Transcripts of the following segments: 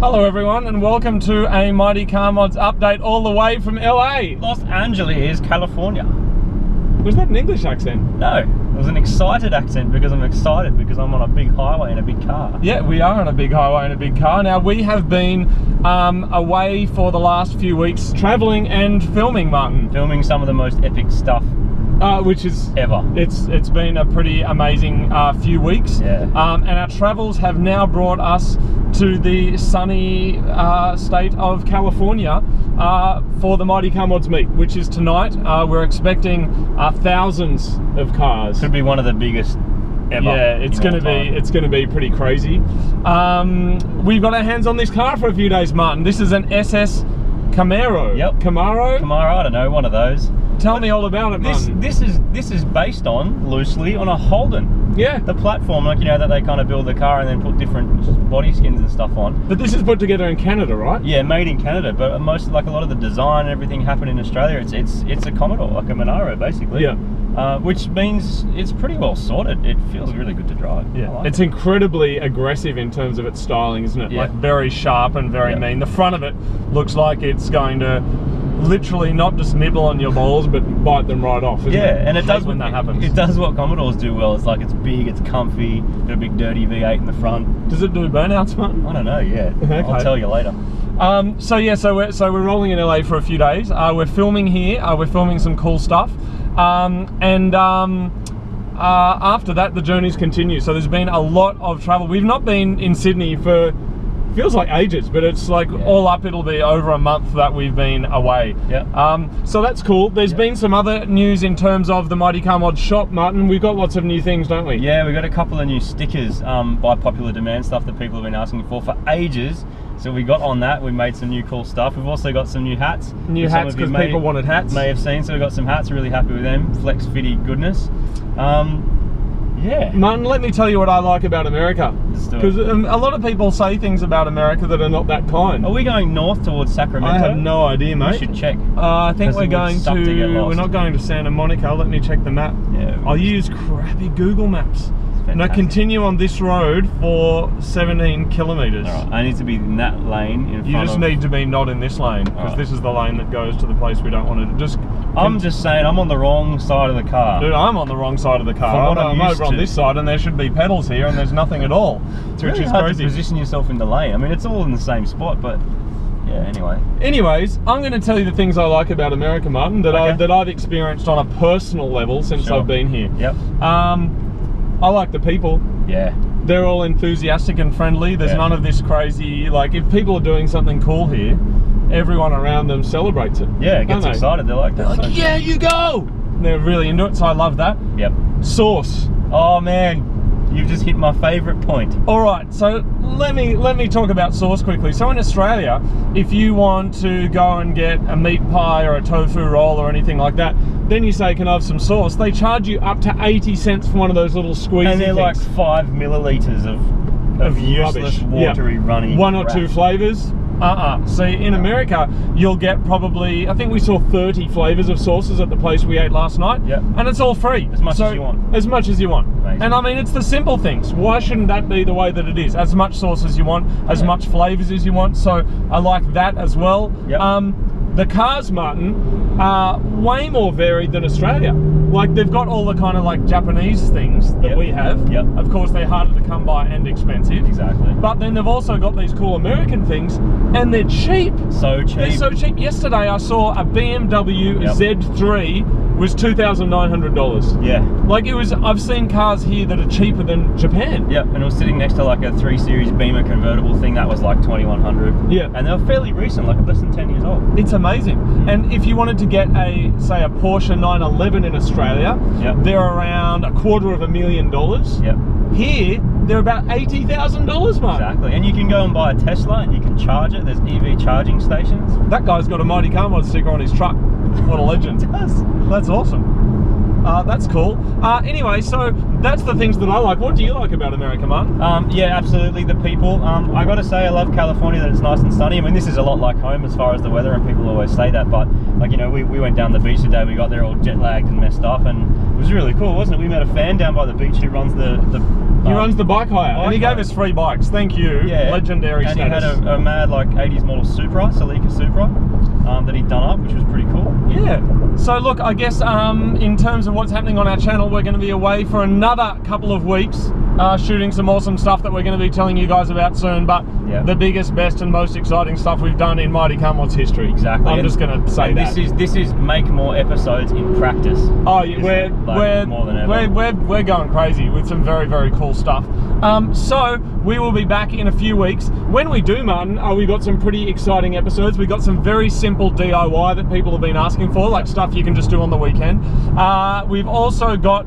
Hello everyone and welcome to a Mighty Car Mods update all the way from LA. Los Angeles, California. Was that an English accent? No, it was an excited accent because I'm excited because I'm on a big highway in a big car. Yeah, we are on a big highway in a big car. Now we have been away for the last few weeks traveling and filming, Martin. Filming some of the most epic stuff which is ever. It's been a pretty amazing few weeks. Yeah. And our travels have now brought us to the sunny state of California for the Mighty Car Mods meet, which is tonight. We're expecting thousands of cars. Could be one of the biggest ever. Yeah, it's going to be pretty crazy. We've got our hands on this car for a few days, Martin. This is an SS Camaro. Yep. Camaro, I don't know, one of those. Tell me all about it, Martin. This is based on, loosely, on a Holden. Yeah. The platform, like, you know, that they kind of build the car and then put different body skins and stuff on. But this is put together in Canada, right? Yeah, made in Canada, but most, like, a lot of the design and everything happened in Australia. It's a Commodore, like a Monaro, basically. Yeah. Which means it's pretty well sorted. It feels really good to drive. Yeah, like it's incredibly aggressive in terms of its styling, isn't it? Yeah. Like very sharp and very mean. The front of it looks like it's going to literally not just nibble on your balls, but bite them right off. Isn't it? And it does when that happens. It does what Commodores do well. It's like it's big, it's comfy, got a big dirty V8 in the front. Does it do burnouts, Martin? I don't know yet. Okay. I'll tell you later. So we're rolling in LA for a few days. We're filming here. We're filming some cool stuff. After that, the journeys continue. So there's been a lot of travel. We've not been in Sydney for, feels like ages, but it's like all up, it'll be over a month that we've been away. Yeah. So that's cool. There's been some other news in terms of the Mighty Car Mods shop, Martin. We've got lots of new things, don't we? Yeah, we've got a couple of new stickers by popular demand, stuff that people have been asking for ages. So we got on that, we made some new cool stuff. We've also got some new hats. New hats, because people wanted hats. May have seen, so we got some hats, really happy with them. Flex fitty goodness. Yeah. Martin, let me tell you what I like about America. Because a lot of people say things about America that are not that kind. Are we going north towards Sacramento? I have no idea, mate. We should check. I think we're going to we're not going to Santa Monica. Let me check the map. Yeah. I'll use crappy Google Maps. Now continue on this road for 17 kilometres. Alright, I need to be in that lane in front of... You just need to be not in this lane, because this is the lane that goes to the place we don't want to I'm just saying, I'm on the wrong side of the car. Dude, I'm on the wrong side of the car. I'm over on this side and there should be pedals here and there's nothing at all. It's really hard to position yourself in the lane. I mean, it's all in the same spot, but... Yeah, anyway. Anyways, I'm going to tell you the things I like about America, Martin, that I've experienced on a personal level since I've been here. Yep. I like the people. Yeah. They're all enthusiastic and friendly. There's none of this crazy, like, if people are doing something cool here, everyone around them celebrates it. Yeah, gets excited. They're like, yeah, you go! They're really into it, so I love that. Yep. Sauce. Oh man, you've just hit my favourite point. Alright, so let me talk about sauce quickly. So in Australia, if you want to go and get a meat pie or a tofu roll or anything like that, then you say, can I have some sauce? They charge you up to 80 cents for one of those little squeezy And they're things. like 5 millilitres of useless, watery, runny One or two flavours. See, in America, you'll get probably, I think we saw 30 flavours of sauces at the place we ate last night. Yep. And it's all free. As much as you want. As much as you want. Amazing. And I mean, it's the simple things. Why shouldn't that be the way that it is? As much sauce as you want, as much flavours as you want. So I like that as well. Yep. The cars, Martin, are way more varied than Australia. Like, they've got all the kind of like Japanese things that we have. Yep. Of course, they're harder to come by and expensive. Exactly. But then they've also got these cool American things, and they're cheap. So cheap. They're so cheap. Yesterday I saw a BMW Z3 was $2,900. Yeah. Like, it was, I've seen cars here that are cheaper than Japan. Yep, and it was sitting next to like a 3 Series Beamer convertible thing that was like $2,100. Yeah. And they were fairly recent, like less than 10 years old. It's amazing. And if you wanted to get say a Porsche 911 in Australia, they're around $250,000. Yep. Here, they're about $80,000, Mark. Exactly, and you can go and buy a Tesla and you can charge it. There's EV charging stations. That guy's got a Mighty Car Mod sticker on his truck. What a legend. It does. That's awesome. That's cool. Anyway, so that's the things that I like. What do you like about America, Martin? Yeah, absolutely, the people. I gotta say, I love California, that it's nice and sunny. I mean, this is a lot like home as far as the weather, and people always say that, but like, you know, we went down the beach today, we got there all jet lagged and messed up, and it was really cool, wasn't it? We met a fan down by the beach who runs the He runs the bike hire, and he gave us free bikes. Thank you, legendary and status. And he had a mad like 80s model Supra, Celica Supra, that he'd done up, which was pretty cool. Yeah. So look, I guess in terms of what's happening on our channel, we're going to be away for another couple of weeks, shooting some awesome stuff that we're going to be telling you guys about soon. But the biggest, best, and most exciting stuff we've done in Mighty Come What's history. Exactly. I'm just going to say that. This is make more episodes in practice. Oh yeah, more than ever. We're going crazy with some very, very cool stuff. So we will be back in a few weeks. When we do, Martin, we've got some pretty exciting episodes. We've got some very simple DIY that people have been asking for, like stuff you can just do on the weekend. We've also got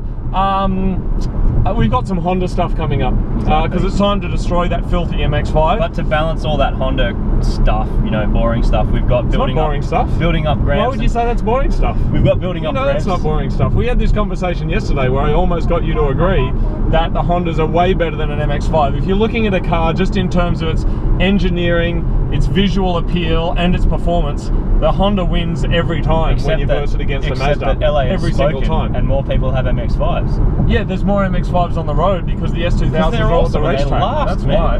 we've got some Honda stuff coming up because it's time to destroy that filthy MX-5. But to balance all that Honda stuff, you know, boring stuff, we've got building up grams. Why would you say that's boring stuff? We've got building up grams. That's not boring stuff. We had this conversation yesterday where I almost got you to agree that the Hondas are way better than an MX-5. If you're looking at a car just in terms of its engineering, its visual appeal, and its performance, the Honda wins every time when you verse it against the Mazda. Except that LA every single time. And more people have MX-5s. Yeah, there's more MX-5s on the road because the S2000s are all at the racetrack. That's why.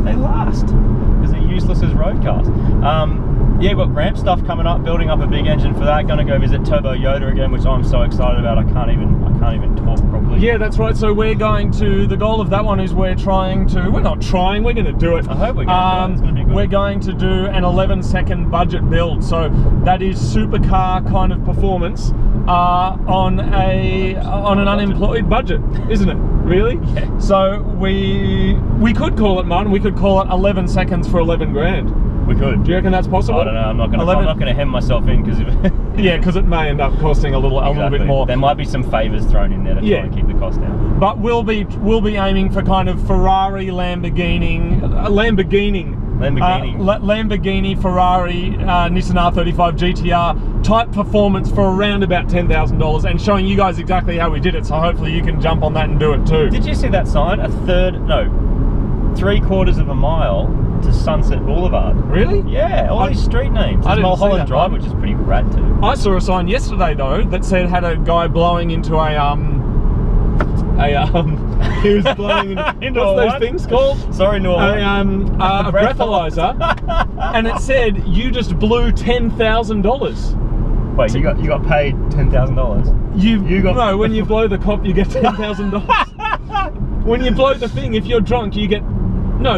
They last. Because they're useless as road cars. Yeah, we've got ramp stuff coming up, building up a big engine for that. Gonna go visit Turbo Yoda again, which I'm so excited about. I can't even talk properly. Yeah, that's right. So we're going to, the goal of that one is we're not trying, we're gonna do it. I hope we're gonna do it. It's gonna be good. We're going to do an 11-second budget build. So that is supercar kind of performance on an unemployed budget, isn't it? Really? Yeah. So we could call it, Martin, we could call it 11 seconds for 11 grand. We could. Do you reckon that's possible? I don't know. I'm not going to hem myself in because yeah, because it may end up costing a little bit more. There might be some favours thrown in there to try and keep the cost down. But we'll be aiming for kind of Ferrari, Lamborghini, Ferrari, Nissan R35 GTR type performance for around about $10,000, and showing you guys exactly how we did it. So hopefully you can jump on that and do it too. Did you see that sign? 3/4 of a mile to Sunset Boulevard. Really? Yeah, all these street names. There's Mulholland Drive, which is pretty rad too. I saw a sign yesterday though that had a guy blowing into he was blowing into what's those things called? Sorry, Norman. A breathalyzer, and it said you just blew $10,000. Wait, you got paid $10,000? You got no. When you blow the cop, you get $10,000. When you blow the thing, if you're drunk, you get no.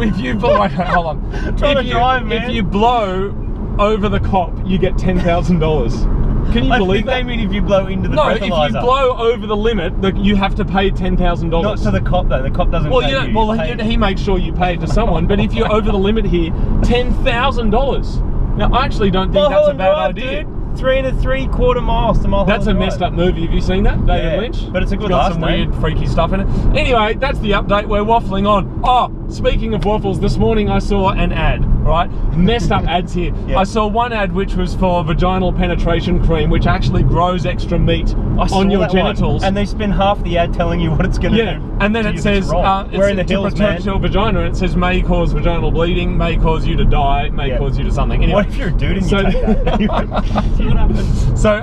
If you blow, hold on. I'm trying to drive, man. If you blow over the cop, you get $10,000. Can you believe that? I mean, if you blow into the breathalyzer. No, if you blow over the limit, you have to pay $10,000. Not to the cop though. The cop doesn't. Pay you. Well, he makes sure you pay it to someone. But if you're over the limit here, $10,000. Now, I actually don't think that's a bad idea. Dude. 3 3/4 miles to Mulholland That's a Drive. messed up movie. Have you seen that, David Lynch? But it's a good got some weird, freaky stuff in it. Anyway, that's the update. We're waffling on. Oh, speaking of waffles, this morning I saw an ad, right? Messed up ads here. Yeah. I saw one ad which was for vaginal penetration cream, which actually grows extra meat on your genitals. And they spend half the ad telling you what it's going to do. And then it says, we're in the hills, to protect your vagina, and it says may cause vaginal bleeding, may cause you to die, may cause you to something. Anyway, what if you're a dude and you take that? See what happens. So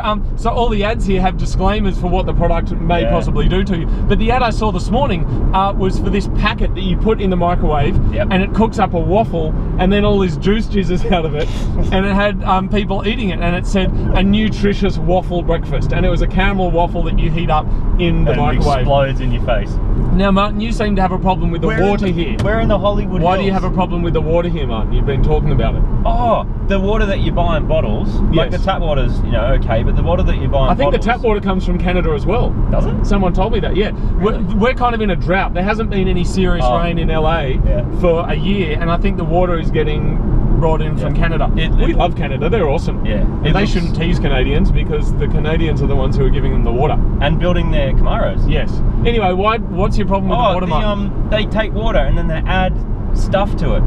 all the ads here have disclaimers for what the product may possibly do to you. But the ad I saw this morning was for this packet that you put in the microwave, and it cooks up a waffle, and then all this juice jizzes out of it, and it had people eating it, and it said a nutritious waffle breakfast, and it was a caramel waffle that you heat up in the microwave. It explodes in your face. Now, Martin, you seem to have a problem with the water here. We're in the Hollywood Why Hills. do you have a problem with the water here, Martin? You've been talking about it. Oh, the water that you buy in bottles, like the tap water's, okay, but the water that you buy in bottles... I think the tap water comes from Canada as well. Does it? Someone told me that, yeah. Really? We're kind of in a drought. There hasn't been any serious rain in LA for a year, and I think the water is getting brought in from Canada. We love Canada, they're awesome. Yeah. And they shouldn't tease Canadians because the Canadians are the ones who are giving them the water. And building their Camaros. Yes. Anyway, what's your problem with the water, Martin? They take water and then they add stuff to it.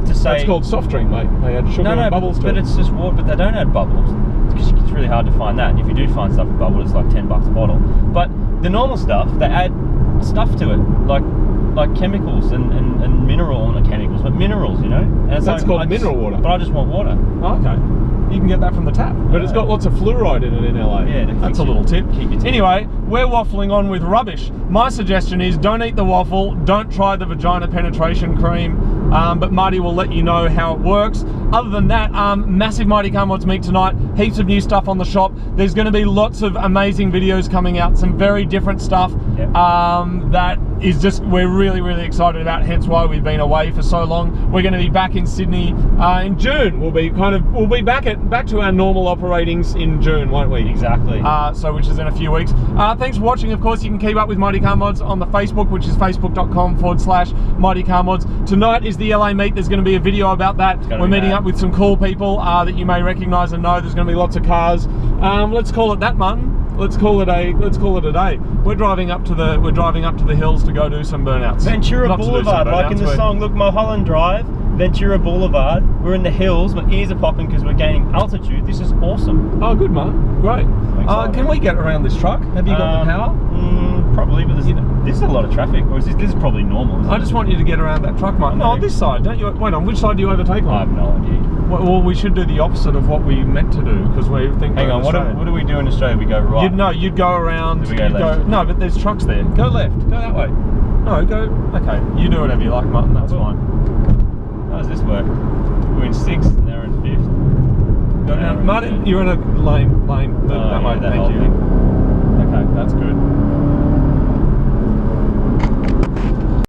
To say... That's called soft drink, mate. They add sugar and bubbles to it. But it's just water, but they don't add bubbles. It's really hard to find that. And if you do find stuff with bubbles, it's like $10 a bottle. But the normal stuff, they add stuff to it, like chemicals and mineral, not chemicals, but minerals, And it's That's called mineral water. But I just want water. Oh, okay. You can get that from the tap, but it's got lots of fluoride in it in LA. Yeah, that's a little tip. Keep your tip. Anyway, we're waffling on with rubbish. My suggestion is don't eat the waffle, don't try the vagina penetration cream, but Marty will let you know how it works. Other than that, massive Mighty Car Mods meet tonight, heaps of new stuff on the shop. There's going to be lots of amazing videos coming out, some very different stuff. Yep. That is just, we're really excited about, hence why we've been away for so long. We're going to be back in Sydney in June. We'll be back to our normal operatings in June, won't we? Exactly. So which is in a few weeks. Thanks for watching. Of course, you can keep up with Mighty Car Mods on the Facebook, which is facebook.com/Mighty Car Mods. Tonight is the LA meet. There's going to be a video about that. We're meeting up with some cool people that you may recognise and know. There's going to be lots of cars. Let's call it that, Martin. Let's call it a day. We're driving up to the hills to go do some burnouts. Ventura Boulevard, like in the song. Look, Mulholland Drive, Ventura Boulevard. We're in the hills. My ears are popping because we're gaining altitude. This is awesome. Oh, good, man. Great. Can we get around this truck? Have you got the power? Probably, but this is a lot of traffic. Or this is probably normal. I just want you to get around that truck, mate. No, this side, don't you? Wait on, which side do you overtake on? I have no idea. Well, we should do the opposite of what we meant to do because we think. Hang on, what do we do in Australia? We go right. You'd go around. Do we go left? No, but there's trucks there. Go left. Go that way. No, go. Okay, you do whatever you like, Martin. That's fine. How does this work? We're in 6th and they're in 5th. Go down, Martin. You're in a lane. That way. Yeah, Thank you. Okay, that's good.